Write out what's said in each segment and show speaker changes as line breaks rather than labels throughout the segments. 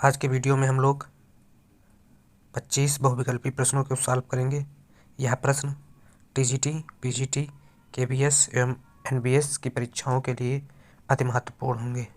आज के वीडियो में हम लोग 25 बहुविकल्पी प्रश्नों को सॉल्व करेंगे। यह प्रश्न टीजीटी, पीजीटी, केबीएस एवं एनबीएस की परीक्षाओं के लिए अति महत्वपूर्ण होंगे।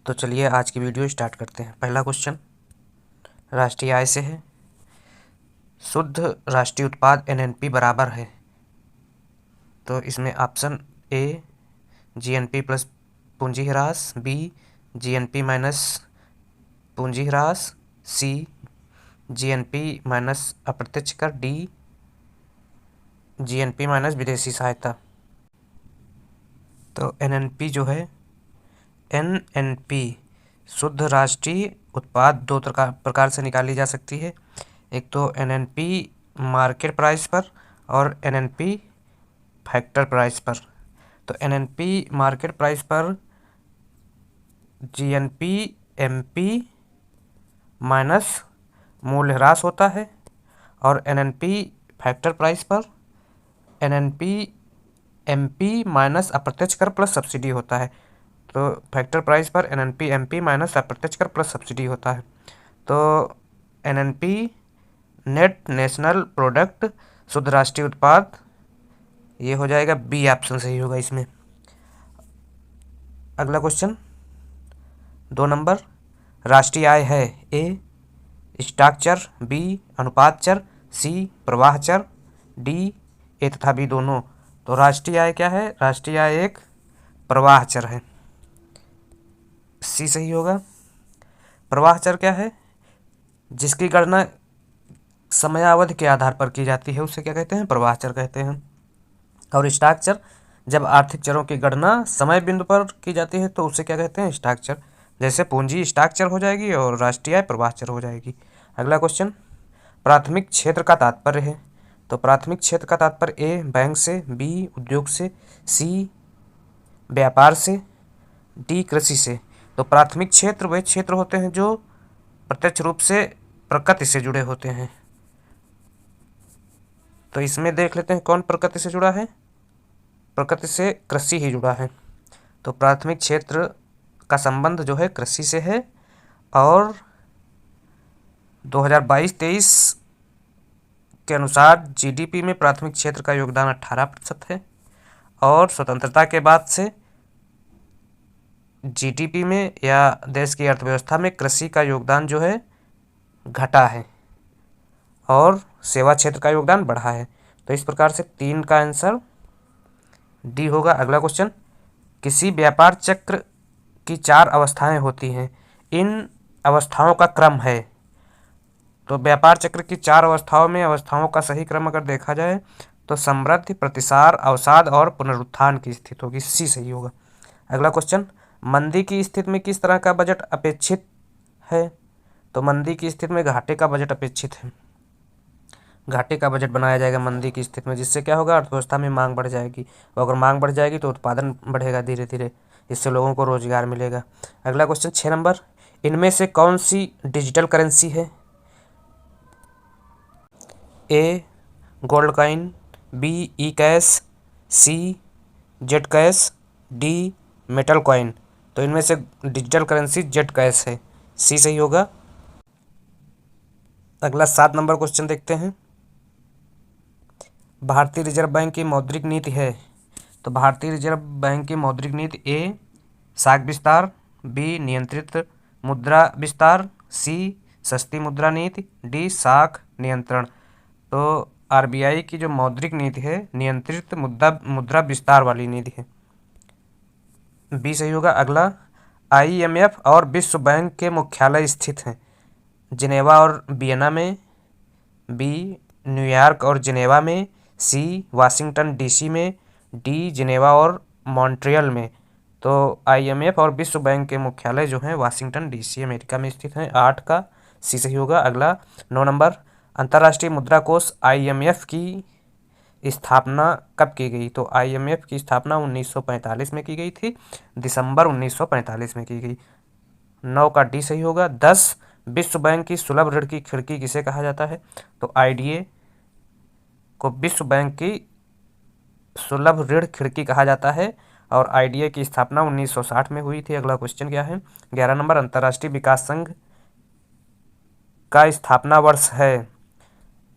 तो चलिए आज की वीडियो स्टार्ट करते हैं। पहला क्वेश्चन राष्ट्रीय आय से है। शुद्ध राष्ट्रीय उत्पाद एनएनपी बराबर है, तो इसमें ऑप्शन ए जीएनपी प्लस पूंजी ह्रास, बी जीएनपी माइनस पूंजी ह्रास, सी जीएनपी माइनस अप्रत्यक्ष कर, डी जीएनपी माइनस विदेशी सहायता। तो एनएनपी जो है, एनएनपी शुद्ध राष्ट्रीय उत्पाद दो प्रकार से निकाली जा सकती है। एक तो एनएनपी मार्केट प्राइस पर और एनएनपी फैक्टर प्राइस पर। तो एनएनपी मार्केट प्राइस पर जीएनपी एमपी माइनस मूल्यह्रास होता है और एनएनपी फैक्टर प्राइस पर एनएनपी एमपी माइनस अप्रत्यक्ष कर प्लस सब्सिडी होता है। तो फैक्टर प्राइस पर एनएनपी एमपी माइनस अप्रत्यक्ष कर प्लस सब्सिडी होता है। तो एनएनपी नेट नेशनल प्रोडक्ट शुद्ध राष्ट्रीय उत्पाद, ये हो जाएगा बी ऑप्शन सही होगा इसमें। अगला क्वेश्चन 2 नंबर राष्ट्रीय आय है ए स्टॉक चर, बी अनुपात चर, सी प्रवाह चर, डी ए तथा बी दोनों। तो राष्ट्रीय आय क्या है? राष्ट्रीय आय एक प्रवाह चर है, सी सही होगा। प्रवाह चर क्या है? जिसकी गणना समयावधि के आधार पर की जाती है उसे क्या कहते हैं? प्रवाह चर कहते हैं। और स्टॉक चर जब आर्थिक चरों की गणना समय बिंदु पर की जाती है तो उसे क्या कहते हैं? स्टॉक चर। जैसे पूंजी स्टॉक चर हो जाएगी और राष्ट्रीय आय प्रवाह चर हो जाएगी। अगला क्वेश्चन प्राथमिक क्षेत्र का तात्पर्य है। तो प्राथमिक क्षेत्र का तात्पर्य ए बैंक से, बी उद्योग से, सी व्यापार से, डी कृषि से। तो प्राथमिक क्षेत्र वे क्षेत्र होते हैं जो प्रत्यक्ष रूप से प्रकृति से जुड़े होते हैं। तो इसमें देख लेते हैं कौन प्रकृति से जुड़ा है। प्रकृति से कृषि ही जुड़ा है। तो प्राथमिक क्षेत्र का संबंध जो है कृषि से है। और 2022-23 के अनुसार जीडीपी में प्राथमिक क्षेत्र का योगदान 18% है। और स्वतंत्रता के बाद से जीडीपी में या देश की अर्थव्यवस्था में कृषि का योगदान जो है घटा है और सेवा क्षेत्र का योगदान बढ़ा है। तो इस प्रकार से 3 का आंसर डी होगा। अगला क्वेश्चन किसी व्यापार चक्र की 4 अवस्थाएं होती हैं, इन अवस्थाओं का क्रम है। तो व्यापार चक्र की 4 अवस्थाओं में अवस्थाओं का सही क्रम अगर देखा जाए तो समृद्धि, प्रतिसार, अवसाद और पुनरुत्थान की स्थिति होगी, सी सही होगा। अगला क्वेश्चन मंदी की स्थिति में किस तरह का बजट अपेक्षित है। तो मंदी की स्थिति में घाटे का बजट अपेक्षित है। घाटे का बजट बनाया जाएगा मंदी की स्थिति में, जिससे क्या होगा? अर्थव्यवस्था में मांग बढ़ जाएगी और अगर मांग बढ़ जाएगी तो उत्पादन बढ़ेगा धीरे धीरे, इससे लोगों को रोजगार मिलेगा। अगला क्वेश्चन 6 नंबर इनमें से कौन सी डिजिटल करेंसी है? A gold coin, B e cash, C Zcash, D metal coin. तो इनमें से डिजिटल करेंसी जेट कैश है, सी सही होगा। अगला 7 नंबर क्वेश्चन देखते हैं। भारतीय रिजर्व बैंक की मौद्रिक नीति है। तो भारतीय रिजर्व बैंक की मौद्रिक नीति ए साख विस्तार, बी नियंत्रित मुद्रा विस्तार, सी सस्ती मुद्रा नीति, डी साख नियंत्रण। तो आरबीआई की जो मौद्रिक नीति है नियंत्रित मुद्रा विस्तार वाली नीति है, बी सही होगा। अगला आईएमएफ और विश्व बैंक के मुख्यालय स्थित हैं जिनेवा और वियना में, बी न्यूयॉर्क और जिनेवा में, सी वाशिंगटन डीसी में, डी जिनेवा और मॉन्ट्रियल में। तो आईएमएफ और विश्व बैंक के मुख्यालय जो हैं वाशिंगटन डीसी अमेरिका में स्थित हैं, 8 का सी सही होगा। अगला 9 नंबर अंतर्राष्ट्रीय मुद्रा कोष आईएमएफ की स्थापना कब की गई। तो आईएमएफ की स्थापना 1945 में की गई थी, दिसंबर 1945 में की गई, 9 का डी सही होगा। 10 विश्व बैंक की सुलभ ऋण की खिड़की किसे कहा जाता है। तो आईडीए को विश्व बैंक की सुलभ ऋण खिड़की कहा जाता है और आईडीए की स्थापना 1960 में हुई थी। अगला क्वेश्चन क्या है? 11 नंबर, अंतर्राष्ट्रीय विकास संघ का स्थापना वर्ष है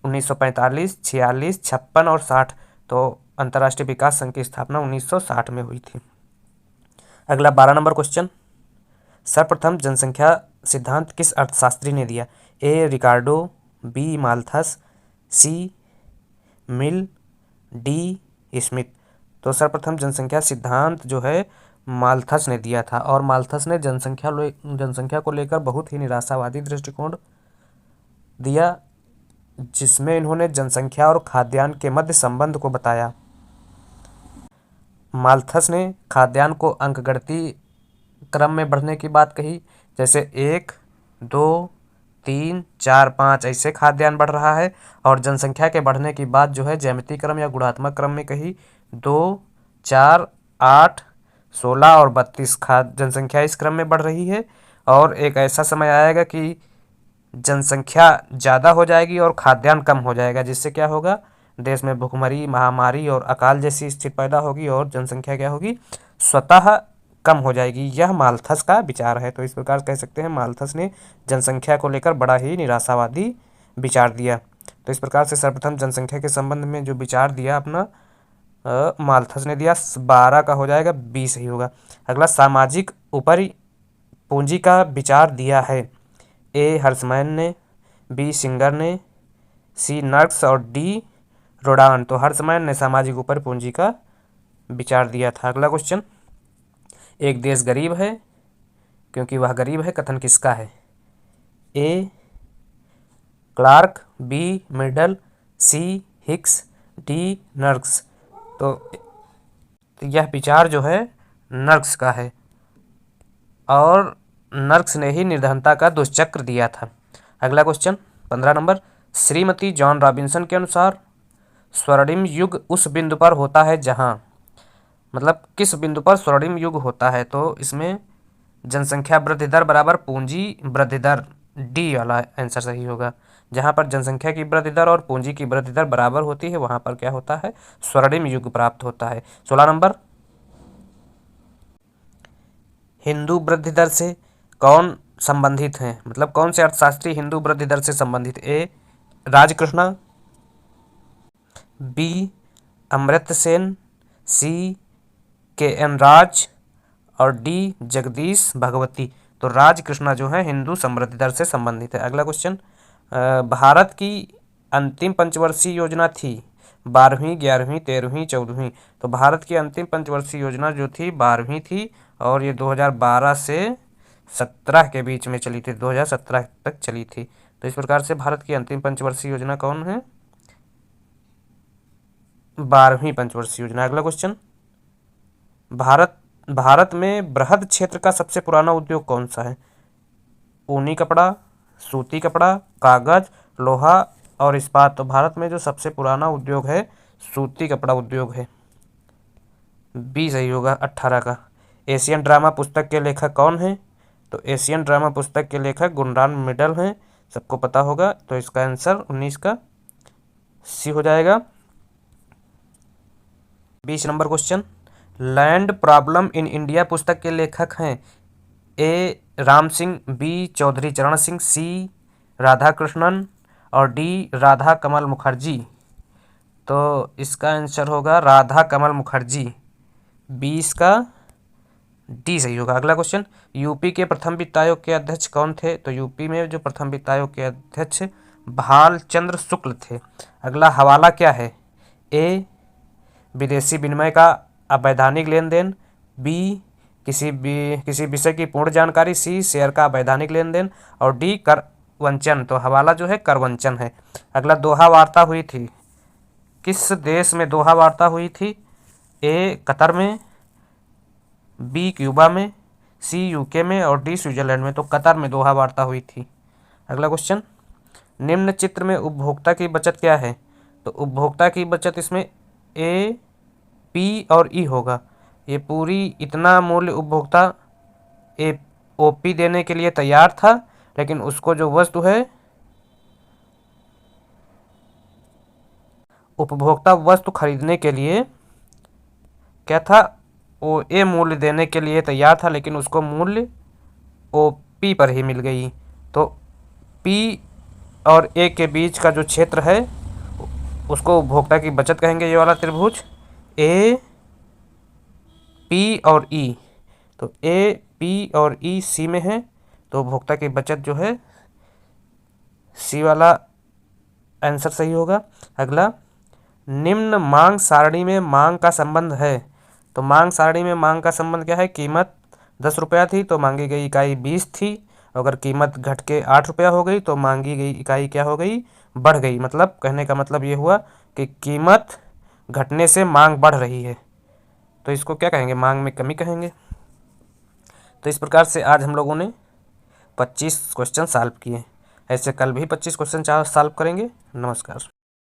1945, 46, 56 और 60। तो अंतर्राष्ट्रीय विकास संघ की स्थापना 1960 में हुई थी। अगला 12 नंबर क्वेश्चन, सर्वप्रथम जनसंख्या सिद्धांत किस अर्थशास्त्री ने दिया? ए रिकार्डो, बी माल्थस, सी मिल, डी स्मिथ। तो सर्वप्रथम जनसंख्या सिद्धांत जो है माल्थस ने दिया था, और माल्थस ने जनसंख्या को लेकर बहुत ही निराशावादी दृष्टिकोण दिया, जिसमें इन्होंने जनसंख्या और खाद्यान्न के मध्य संबंध को बताया। माल्थस ने खाद्यान्न को अंकगणितीय क्रम में बढ़ने की बात कही, जैसे 1, 2, 3, 4, 5 ऐसे खाद्यान्न बढ़ रहा है। और जनसंख्या के बढ़ने की बात जो है ज्यामितीय क्रम या गुणात्मक क्रम में कही। 2, 4, 8, 16 और 32 जनसंख्या इस क्रम में बढ़ रही है। और एक ऐसा समय आएगा कि जनसंख्या ज़्यादा हो जाएगी और खाद्यान्न कम हो जाएगा, जिससे क्या होगा? देश में भुखमरी, महामारी और अकाल जैसी स्थिति पैदा होगी और जनसंख्या क्या होगी? स्वतः कम हो जाएगी। यह माल्थस का विचार है। तो इस प्रकार कह सकते हैं माल्थस ने जनसंख्या को लेकर बड़ा ही निराशावादी विचार दिया। तो इस प्रकार से सर्वप्रथम जनसंख्या के संबंध में जो विचार दिया अपना माल्थस ने दिया। 12 का हो जाएगा, 20 ही होगा। अगला, सामाजिक ऊपरी पूंजी का विचार दिया है। ए हर्समैन ने, बी सिंगर ने, सी नर्क्स और डी रोडान। तो हर्समैन ने सामाजिक ऊपरी पूंजी का विचार दिया था। अगला क्वेश्चन, एक देश गरीब है क्योंकि वह गरीब है, कथन किसका है? ए क्लार्क, बी मिडल, सी हिक्स, डी नर्क्स। तो यह विचार जो है नर्क्स का है, और नर्क्स ने ही निर्धनता का दुष्चक्र दिया था। अगला question 15 number, Shrimati John Robinson के अनुसार स्वर्णिम युग उस बिंदु पर होता है जहां, मतलब किस बिंदु पर स्वर्णिम युग होता है? तो इसमें जनसंख्या वृद्धि दर बराबर पूंजी वृद्धि दर, डी वाला आंसर सही होगा। जहां पर जनसंख्या की वृद्धि दर और पूंजी की वृद्धि दर बराबर होती है वहां पर क्या होता है? स्वर्णिम युग प्राप्त होता है। 16 नंबर, हिंदू वृद्धि दर से कौन संबंधित हैं? मतलब कौन से अर्थशास्त्री हिंदू वृद्धि दर से संबंधित? ए राजकृष्णा, बी अमर्त्य सेन, सी के एन राज और डी जगदीश भगवती। तो राजकृष्णा जो है हिंदू समृद्धि दर से संबंधित है। अगला क्वेश्चन, भारत की अंतिम पंचवर्षीय योजना थी 12वीं, 11वीं, 13वीं, 14वीं। तो भारत की अंतिम पंचवर्षीय योजना जो थी 12वीं थी, और ये 2012 से 17 के बीच में चली थी, 2017 तक चली थी। तो इस प्रकार से भारत की अंतिम पंचवर्षीय योजना कौन है? 12वीं पंचवर्षीय योजना। अगला क्वेश्चन, भारत में बृहद क्षेत्र का सबसे पुराना उद्योग कौन सा है? ऊनी कपड़ा, सूती कपड़ा, कागज, लोहा और इस्पात। तो भारत में जो सबसे पुराना उद्योग है सूती कपड़ा उद्योग है, बी सही होगा 18 का। एशियन ड्रामा पुस्तक के लेखक कौन है? तो एशियन ड्रामा पुस्तक के लेखक गुलरान मिडल हैं, सबको पता होगा। तो इसका आंसर 19 का सी हो जाएगा। 20 number question, land problem in India पुस्तक के लेखक हैं। ए राम सिंह, बी चौधरी चरण सिंह, सी राधा कृष्णन और डी राधा कमल मुखर्जी। तो इसका आंसर होगा राधा कमल मुखर्जी, 20 का डी सही होगा। अगला क्वेश्चन, यूपी के प्रथम वित्त आयोग के अध्यक्ष कौन थे? तो यूपी में जो प्रथम वित्त आयोग के अध्यक्ष भाल चंद्र शुक्ल थे। अगला, हवाला क्या है? ए विदेशी विनिमय का अवैधानिक लेन देन, बी किसी विषय की पूर्ण जानकारी, सी शेयर का अवैधानिक लेन देन और डी कर वंचन। तो हवाला जो है कर वंचन है। अगला, दोहा वार्ता हुई थी किस देश में? दोहा वार्ता हुई थी ए कतर में, बी क्यूबा में, सी यूके में और डी स्विट्जरलैंड में। तो कतर में दोहा वार्ता हुई थी। अगला क्वेश्चन, निम्न चित्र में उपभोक्ता की बचत क्या है? तो उपभोक्ता की बचत इसमें ए पी और ई होगा। ये पूरी इतना मूल्य उपभोक्ता ए ओपी देने के लिए तैयार था, लेकिन उसको जो वस्तु है उपभोक्ता वस्तु खरीदने के लिए क्या था? ओ ए मूल्य देने के लिए तैयार था, लेकिन उसको मूल्य ओ पी पर ही मिल गई। तो पी और ए के बीच का जो क्षेत्र है उसको उपभोक्ता की बचत कहेंगे, ये वाला त्रिभुज ए पी और ई। तो ए पी और ई सी में है, तो उपभोक्ता की बचत जो है सी वाला आंसर सही होगा। अगला, निम्न मांग सारणी में मांग का संबंध है। तो मांग सारणी में मांग का संबंध क्या है? कीमत 10 रुपया थी तो मांगी गई इकाई 20 थी। अगर कीमत घट के 8 रुपया हो गई तो मांगी गई इकाई क्या हो गई? बढ़ गई। मतलब कहने का मतलब ये हुआ कि कीमत घटने से मांग बढ़ रही है, तो इसको क्या कहेंगे? मांग में कमी कहेंगे। तो इस प्रकार से आज हम लोगों ने 25 क्वेश्चन सॉल्व किए। ऐसे कल भी 25 क्वेश्चन सॉल्व करेंगे। नमस्कार।